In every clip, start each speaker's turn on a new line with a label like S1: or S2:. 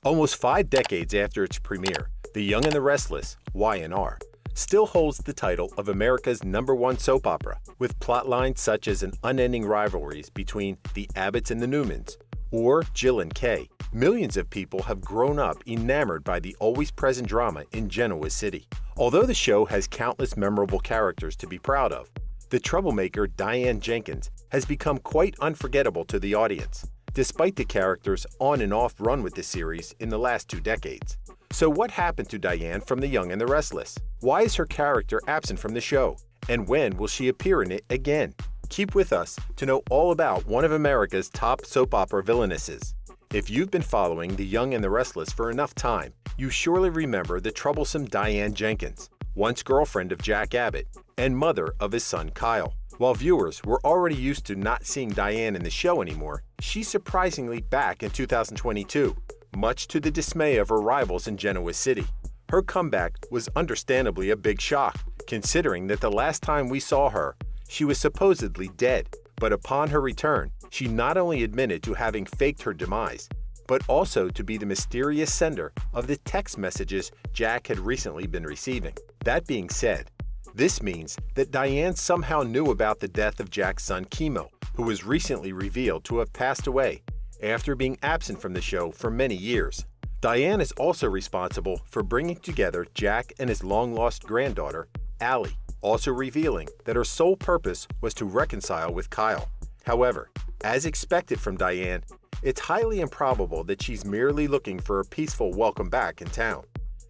S1: Almost 5 decades after its premiere, The Young and the Restless, Y&R, still holds the title of America's #1 soap opera, with plotlines such as an unending rivalries between the Abbotts and the Newmans, or Jill and Kay. Millions of people have grown up enamored by the always-present drama in Genoa City. Although the show has countless memorable characters to be proud of, the troublemaker Diane Jenkins has become quite unforgettable to the audience, despite the character's on and off run with the series in the last 2 decades. So what happened to Diane from The Young and the Restless? Why is her character absent from the show? And when will she appear in it again? Keep with us to know all about one of America's top soap opera villainesses. If you've been following The Young and the Restless for enough time, you surely remember the troublesome Diane Jenkins, once girlfriend of Jack Abbott and mother of his son Kyle. While viewers were already used to not seeing Diane in the show anymore, she's surprisingly back in 2022, much to the dismay of her rivals in Genoa City. Her comeback was understandably a big shock, considering that the last time we saw her, she was supposedly dead. But upon her return, she not only admitted to having faked her demise, but also to be the mysterious sender of the text messages Jack had recently been receiving. That being said, this means that Diane somehow knew about the death of Jack's son Chemo, who was recently revealed to have passed away after being absent from the show for many years. Diane is also responsible for bringing together Jack and his long-lost granddaughter, Allie, also revealing that her sole purpose was to reconcile with Kyle. However, as expected from Diane, it's highly improbable that she's merely looking for a peaceful welcome back in town.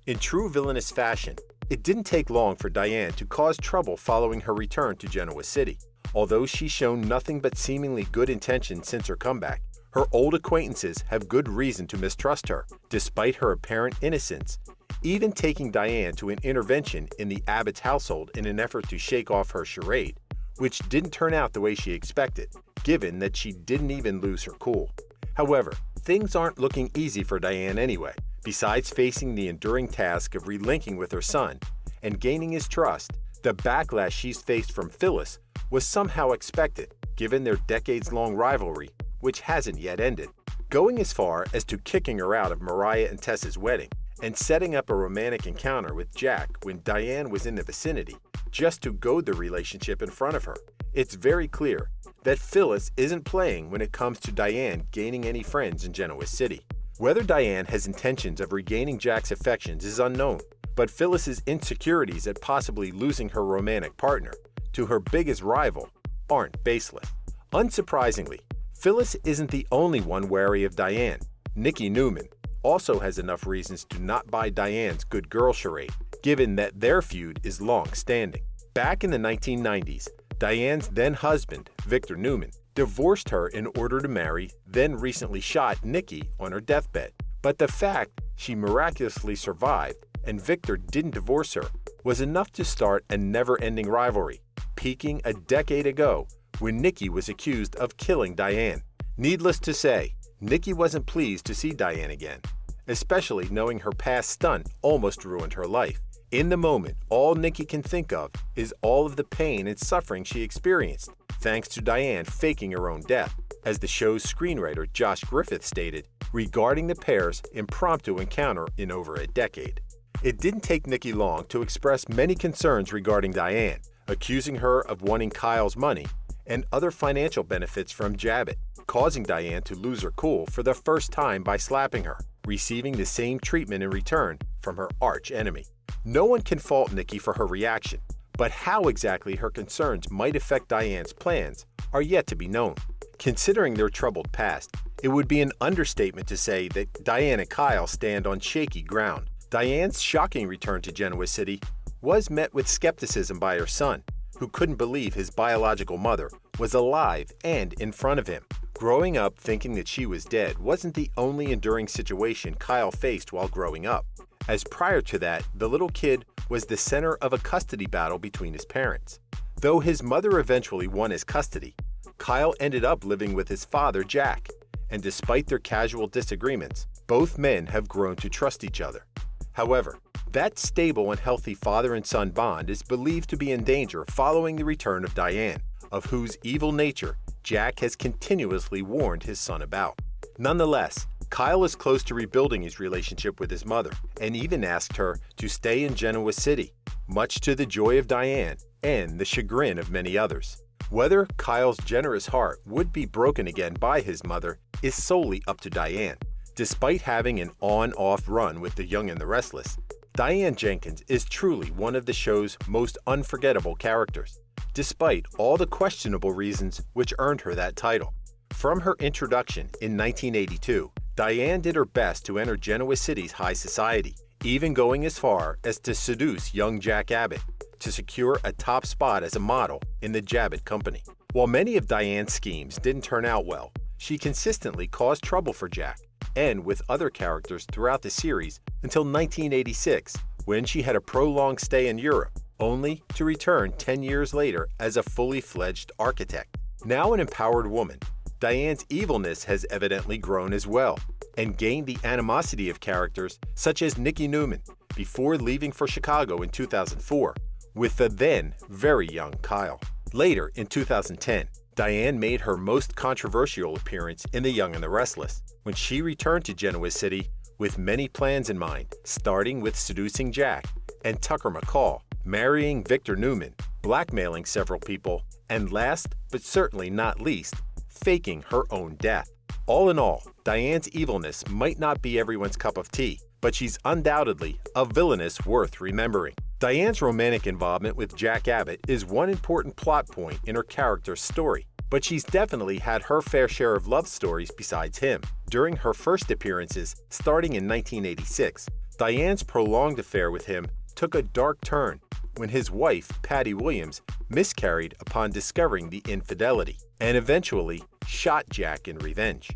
S1: In true villainous fashion, it didn't take long for Diane to cause trouble following her return to Genoa City. Although she's shown nothing but seemingly good intentions since her comeback, her old acquaintances have good reason to mistrust her, despite her apparent innocence, even taking Diane to an intervention in the Abbotts household in an effort to shake off her charade, which didn't turn out the way she expected, given that she didn't even lose her cool. However, things aren't looking easy for Diane anyway. Besides facing the enduring task of relinking with her son and gaining his trust, the backlash she's faced from Phyllis was somehow expected, given their decades-long rivalry, which hasn't yet ended. Going as far as to kicking her out of Mariah and Tessa's wedding and setting up a romantic encounter with Jack when Diane was in the vicinity, just to goad the relationship in front of her. It's very clear that Phyllis isn't playing when it comes to Diane gaining any friends in Genoa City. Whether Diane has intentions of regaining Jack's affections is unknown, but Phyllis's insecurities at possibly losing her romantic partner to her biggest rival aren't baseless. Unsurprisingly, Phyllis isn't the only one wary of Diane. Nikki Newman also has enough reasons to not buy Diane's good girl charade, given that their feud is long-standing. Back in the 1990s, Diane's then-husband, Victor Newman, divorced her in order to marry then recently shot Nikki on her deathbed. But the fact she miraculously survived and Victor didn't divorce her was enough to start a never-ending rivalry, peaking a decade ago when Nikki was accused of killing Diane. Needless to say, Nikki wasn't pleased to see Diane again, especially knowing her past stunt almost ruined her life. In the moment, all Nikki can think of is all of the pain and suffering she experienced, thanks to Diane faking her own death, as the show's screenwriter Josh Griffith stated regarding the pair's impromptu encounter in over a decade. It didn't take Nikki long to express many concerns regarding Diane, accusing her of wanting Kyle's money and other financial benefits from Abbott, causing Diane to lose her cool for the first time by slapping her, receiving the same treatment in return from her arch enemy. No one can fault Nikki for her reaction, but how exactly her concerns might affect Diane's plans are yet to be known. Considering their troubled past, it would be an understatement to say that Diane and Kyle stand on shaky ground. Diane's shocking return to Genoa City was met with skepticism by her son, who couldn't believe his biological mother was alive and in front of him. Growing up thinking that she was dead wasn't the only enduring situation Kyle faced while growing up, as prior to that, the little kid was the center of a custody battle between his parents. Though his mother eventually won his custody, Kyle ended up living with his father, Jack, and despite their casual disagreements, both men have grown to trust each other. However, that stable and healthy father and son bond is believed to be in danger following the return of Diane, of whose evil nature Jack has continuously warned his son about. Nonetheless, Kyle is close to rebuilding his relationship with his mother and even asked her to stay in Genoa City, much to the joy of Diane and the chagrin of many others. Whether Kyle's generous heart would be broken again by his mother is solely up to Diane. Despite having an on-off run with the Young and the Restless, Diane Jenkins is truly one of the show's most unforgettable characters, despite all the questionable reasons which earned her that title. From her introduction in 1982, Diane did her best to enter Genoa City's high society, even going as far as to seduce young Jack Abbott to secure a top spot as a model in the Abbott company. While many of Diane's schemes didn't turn out well, she consistently caused trouble for Jack and with other characters throughout the series until 1986, when she had a prolonged stay in Europe, only to return 10 years later as a fully fledged architect. Now an empowered woman, Diane's evilness has evidently grown as well, and gained the animosity of characters such as Nikki Newman before leaving for Chicago in 2004 with the then very young Kyle. Later in 2010, Diane made her most controversial appearance in The Young and the Restless, when she returned to Genoa City with many plans in mind, starting with seducing Jack and Tucker McCall, marrying Victor Newman, blackmailing several people, and last but certainly not least, faking her own death. All in all, Diane's evilness might not be everyone's cup of tea, but she's undoubtedly a villainess worth remembering. Diane's romantic involvement with Jack Abbott is one important plot point in her character's story, but she's definitely had her fair share of love stories besides him. During her first appearances, starting in 1986, Diane's prolonged affair with him took a dark turn when his wife, Patty Williams, miscarried upon discovering the infidelity and eventually shot Jack in revenge.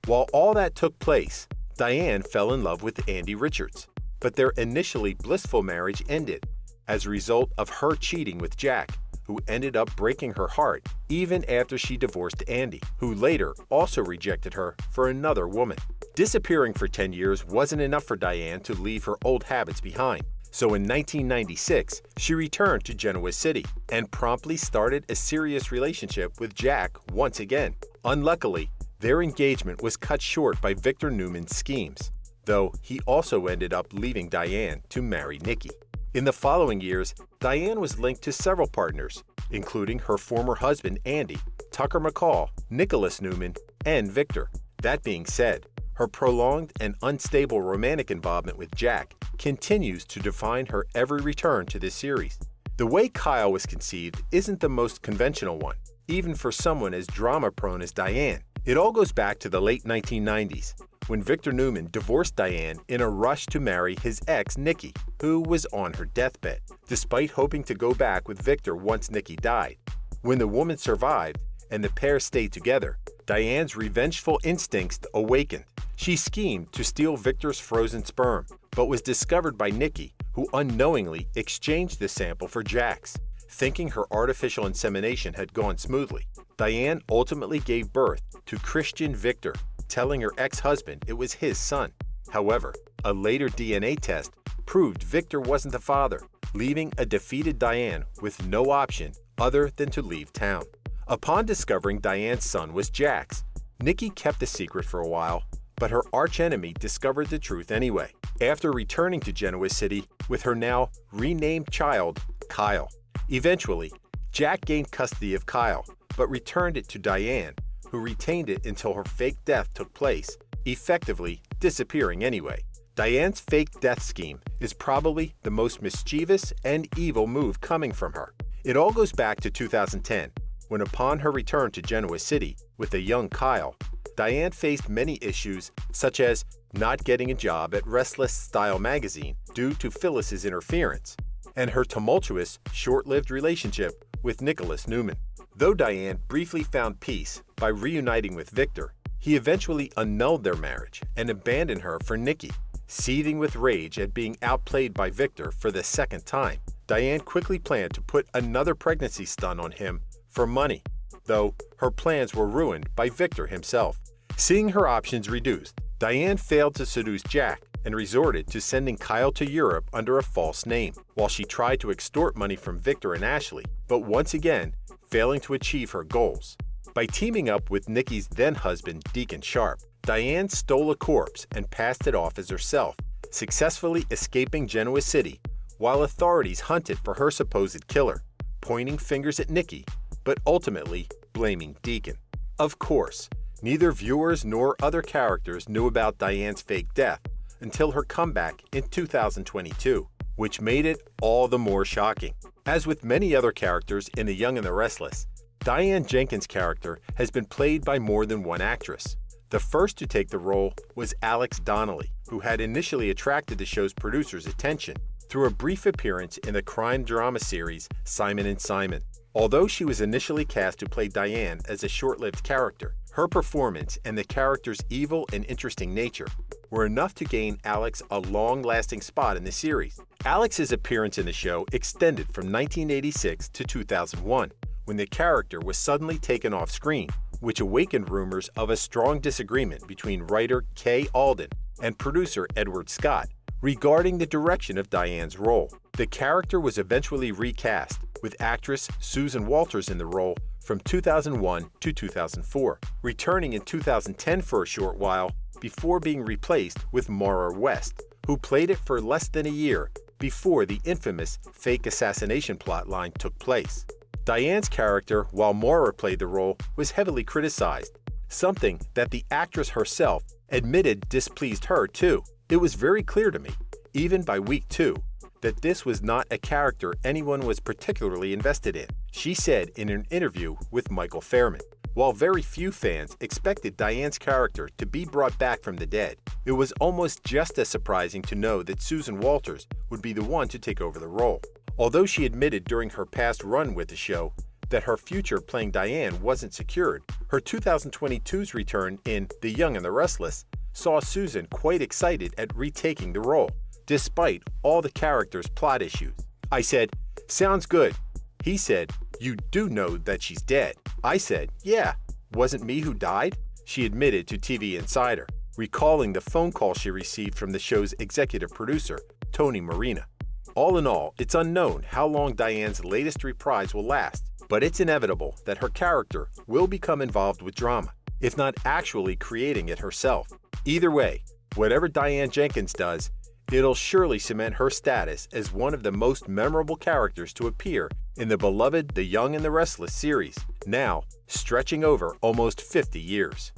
S1: While all that took place, Diane fell in love with Andy Richards, but their initially blissful marriage ended as a result of her cheating with Jack, who ended up breaking her heart even after she divorced Andy, who later also rejected her for another woman. Disappearing for 10 years wasn't enough for Diane to leave her old habits behind, so in 1996, she returned to Genoa City and promptly started a serious relationship with Jack once again. Unluckily, their engagement was cut short by Victor Newman's schemes, though he also ended up leaving Diane to marry Nikki. In the following years, Diane was linked to several partners, including her former husband Andy, Tucker McCall, Nicholas Newman, and Victor. That being said, her prolonged and unstable romantic involvement with Jack continues to define her every return to this series. The way Kyle was conceived isn't the most conventional one, even for someone as drama-prone as Diane. It all goes back to the late 1990s, when Victor Newman divorced Diane in a rush to marry his ex, Nikki, who was on her deathbed, despite hoping to go back with Victor once Nikki died. When the woman survived and the pair stayed together, Diane's revengeful instincts awakened. She schemed to steal Victor's frozen sperm, but was discovered by Nikki, who unknowingly exchanged the sample for Jack's. Thinking her artificial insemination had gone smoothly, Diane ultimately gave birth to Christian Victor, telling her ex-husband it was his son. However, a later DNA test proved Victor wasn't the father, leaving a defeated Diane with no option other than to leave town. Upon discovering Diane's son was Jack's, Nikki kept the secret for a while, but her archenemy discovered the truth anyway, after returning to Genoa City with her now renamed child, Kyle. Eventually, Jack gained custody of Kyle, but returned it to Diane, who retained it until her fake death took place, effectively disappearing anyway. Diane's fake death scheme is probably the most mischievous and evil move coming from her. It all goes back to 2010, when upon her return to Genoa City with a young Kyle, Diane faced many issues such as not getting a job at Restless Style magazine due to Phyllis's interference, and her tumultuous, short-lived relationship with Nicholas Newman. Though Diane briefly found peace by reuniting with Victor, he eventually annulled their marriage and abandoned her for Nikki. Seething with rage at being outplayed by Victor for the second time, Diane quickly planned to put another pregnancy stunt on him for money, though her plans were ruined by Victor himself. Seeing her options reduced, Diane failed to seduce Jack and resorted to sending Kyle to Europe under a false name, while she tried to extort money from Victor and Ashley, but once again, failing to achieve her goals. By teaming up with Nikki's then-husband, Deacon Sharp, Diane stole a corpse and passed it off as herself, successfully escaping Genoa City while authorities hunted for her supposed killer, pointing fingers at Nikki, but ultimately blaming Deacon. Of course, neither viewers nor other characters knew about Diane's fake death until her comeback in 2022, which made it all the more shocking. As with many other characters in The Young and the Restless, Diane Jenkins' character has been played by more than one actress. The first to take the role was Alex Donnelly, who had initially attracted the show's producers' attention through a brief appearance in the crime drama series Simon and Simon. Although she was initially cast to play Diane as a short-lived character, her performance and the character's evil and interesting nature were enough to gain Alex a long-lasting spot in the series. Alex's appearance in the show extended from 1986 to 2001, when the character was suddenly taken off screen, which awakened rumors of a strong disagreement between writer Kay Alden and producer Edward Scott regarding the direction of Diane's role. The character was eventually recast, with actress Susan Walters in the role from 2001 to 2004, returning in 2010 for a short while before being replaced with Maura West, who played it for less than a year before the infamous fake assassination plotline took place. Diane's character, while Maura played the role, was heavily criticized, something that the actress herself admitted displeased her too. It was very clear to me, even by week 2, that this was not a character anyone was particularly invested in, she said in an interview with Michael Fairman. While very few fans expected Diane's character to be brought back from the dead, it was almost just as surprising to know that Susan Walters would be the one to take over the role. Although she admitted during her past run with the show that her future playing Diane wasn't secured, her 2022's return in The Young and the Restless saw Susan quite excited at retaking the role, despite all the character's plot issues. I said, "Sounds good." He said, "You do know that she's dead." I said, "Yeah, wasn't me who died?" She admitted to TV Insider, recalling the phone call she received from the show's executive producer, Tony Marina. All in all, it's unknown how long Diane's latest reprise will last, but it's inevitable that her character will become involved with drama, if not actually creating it herself. Either way, whatever Diane Jenkins does, it'll surely cement her status as one of the most memorable characters to appear in the beloved The Young and the Restless series, now stretching over almost 50 years.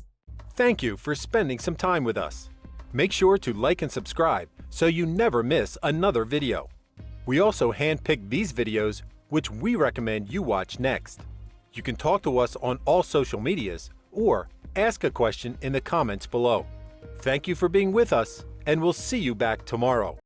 S1: Thank you for spending some time with us. Make sure to like and subscribe so you never miss another video. We also handpick these videos which we recommend you watch next. You can talk to us on all social medias or ask a question in the comments below. Thank you for being with us, and we'll see you back tomorrow.